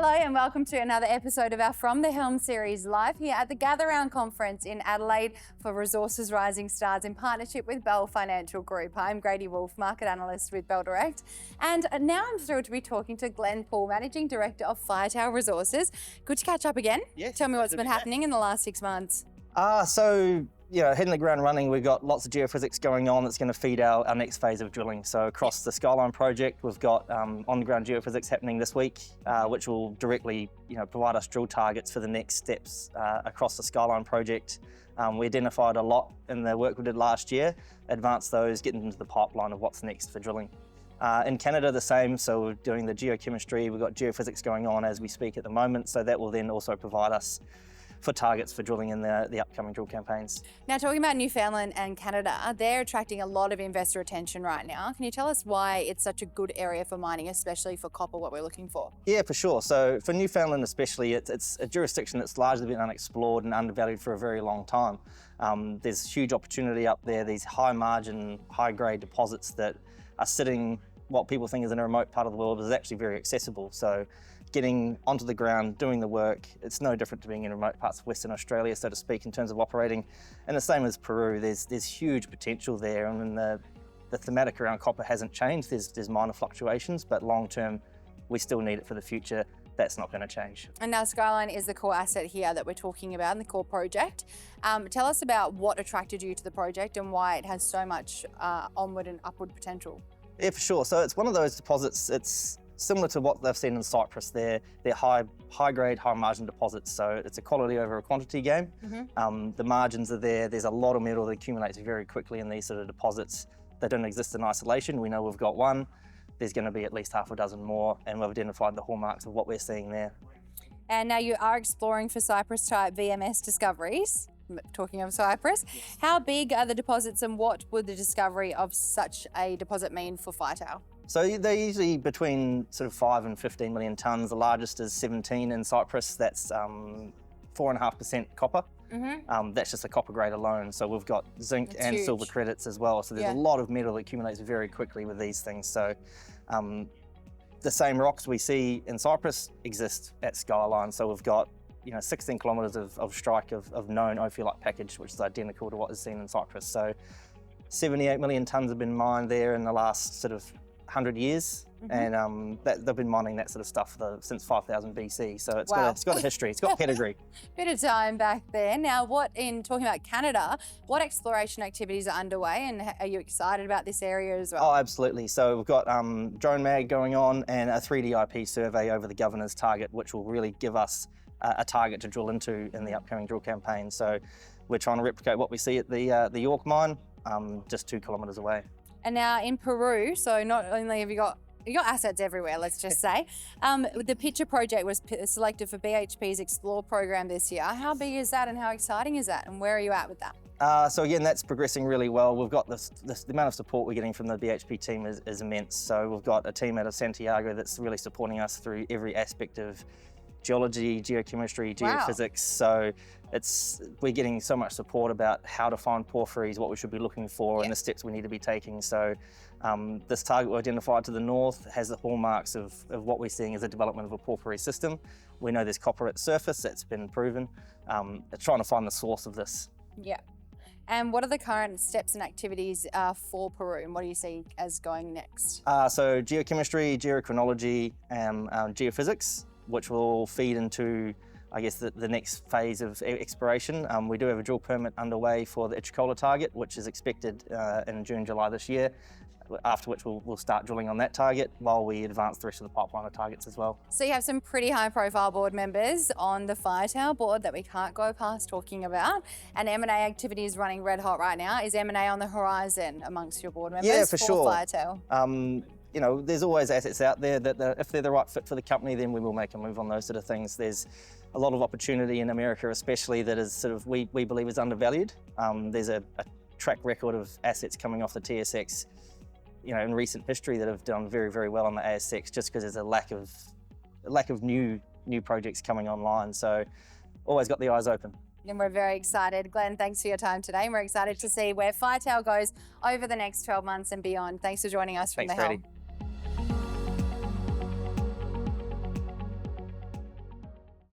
Hello and welcome to another episode of our From the Helm series, live here at the Gather Round Conference in Adelaide for Resources Rising Stars in partnership with Bell Financial Group. I'm Grady Wolf, Market Analyst with Bell Direct, and now I'm thrilled to be talking to Glenn Poole, Managing Director of Firetail Resources. Good to catch up again. Yes. Tell me what's been happening in the last 6 months. Hitting the ground running, we've got lots of geophysics going on that's going to feed our next phase of drilling. So across the Skyline project, we've got on-the-ground geophysics happening this week, which will directly provide us drill targets for the next steps across the Skyline project. We identified a lot in the work we did last year, advanced those, getting into the pipeline of what's next for drilling. In Canada, the same, so we're doing the geochemistry, we've got geophysics going on as we speak at the moment, so that will then also provide us for targets for drilling in the upcoming drill campaigns. Now, talking about Newfoundland and Canada, they're attracting a lot of investor attention right now. Can you tell us why it's such a good area for mining, especially for copper, what we're looking for? Yeah, for sure. So for Newfoundland especially, it's a jurisdiction that's largely been unexplored and undervalued for a very long time. There's huge opportunity up there, these high margin, high grade deposits that are sitting, what people think is in a remote part of the world is actually very accessible. So getting onto the ground, doing the work, it's no different to being in remote parts of Western Australia, so to speak, in terms of operating. And the same as Peru, there's huge potential there. I mean, the thematic around copper hasn't changed. There's minor fluctuations, but long term, we still need it for the future. That's not going to change. And now Skyline is the core asset here that we're talking about, and the core project. Tell us about what attracted you to the project and why it has so much onward and upward potential. Yeah, for sure. So it's one of those deposits, it's similar to what they've seen in Cyprus. They're high grade, high margin deposits. So it's a quality over a quantity game. Mm-hmm. The margins are there. There's a lot of metal that accumulates very quickly in these sort of deposits that don't exist in isolation. We know we've got one. There's going to be at least half a dozen more, and we've identified the hallmarks of what we're seeing there. And now you are exploring for Cyprus type VMS discoveries. Talking of Cyprus, how big are the deposits and what would the discovery of such a deposit mean for Firetail? So they're usually between sort of 5 and 15 million tonnes. The largest is 17 in Cyprus. That's 4.5% copper. Mm-hmm. That's just a copper grade alone. So we've got zinc and huge. Silver credits as well. So there's a lot of metal that accumulates very quickly with these things. So the same rocks we see in Cyprus exist at Skyline. So we've got 16 kilometres of strike of known ophiolite package, which is identical to what is seen in Cyprus. So 78 million tonnes have been mined there in the last sort of 100 years. Mm-hmm. And they've been mining that sort of stuff since 5000 BC. So it's got a history, it's got pedigree. Bit of time back there. Now, talking about Canada, what exploration activities are underway, and are you excited about this area as well? Oh, absolutely. So we've got drone mag going on and a 3D IP survey over the governor's target, which will really give us a target to drill into in the upcoming drill campaign. So we're trying to replicate what we see at the York mine, just 2 kilometres away. And now in Peru, so not only have you got assets everywhere, let's just say. The Picture project was selected for BHP's Explore program this year. How big is that and how exciting is that? And where are you at with that? So again, that's progressing really well. We've got the amount of support we're getting from the BHP team is immense. So we've got a team out of Santiago that's really supporting us through every aspect of geology, geochemistry, geophysics. Wow. So we're getting so much support about how to find porphyries, what we should be looking for, and the steps we need to be taking. So this target we identified to the north has the hallmarks of what we're seeing as a development of a porphyry system. We know there's copper at surface, that's been proven. Trying to find the source of this. Yeah. And what are the current steps and activities for Peru, and what do you see as going next? So geochemistry, geochronology, and geophysics, which will feed into, I guess, the next phase of exploration. We do have a drill permit underway for the Ichikola target, which is expected in June, July this year, after which we'll start drilling on that target while we advance the rest of the pipeline of targets as well. So you have some pretty high profile board members on the Firetail board that we can't go past talking about, and M&A activity is running red hot right now. Is M&A on the horizon amongst your board members? Yeah, for sure. Firetail? There's always assets out there that if they're the right fit for the company, then we will make a move on those sort of things. There's a lot of opportunity in America especially that is sort of, we believe is undervalued. There's a track record of assets coming off the TSX, in recent history that have done very, very well on the ASX just because there's a lack of new projects coming online. So always got the eyes open. And we're very excited. Glenn, thanks for your time today. And we're excited to see where Firetail goes over the next 12 months and beyond. Thanks for joining us from the Helm.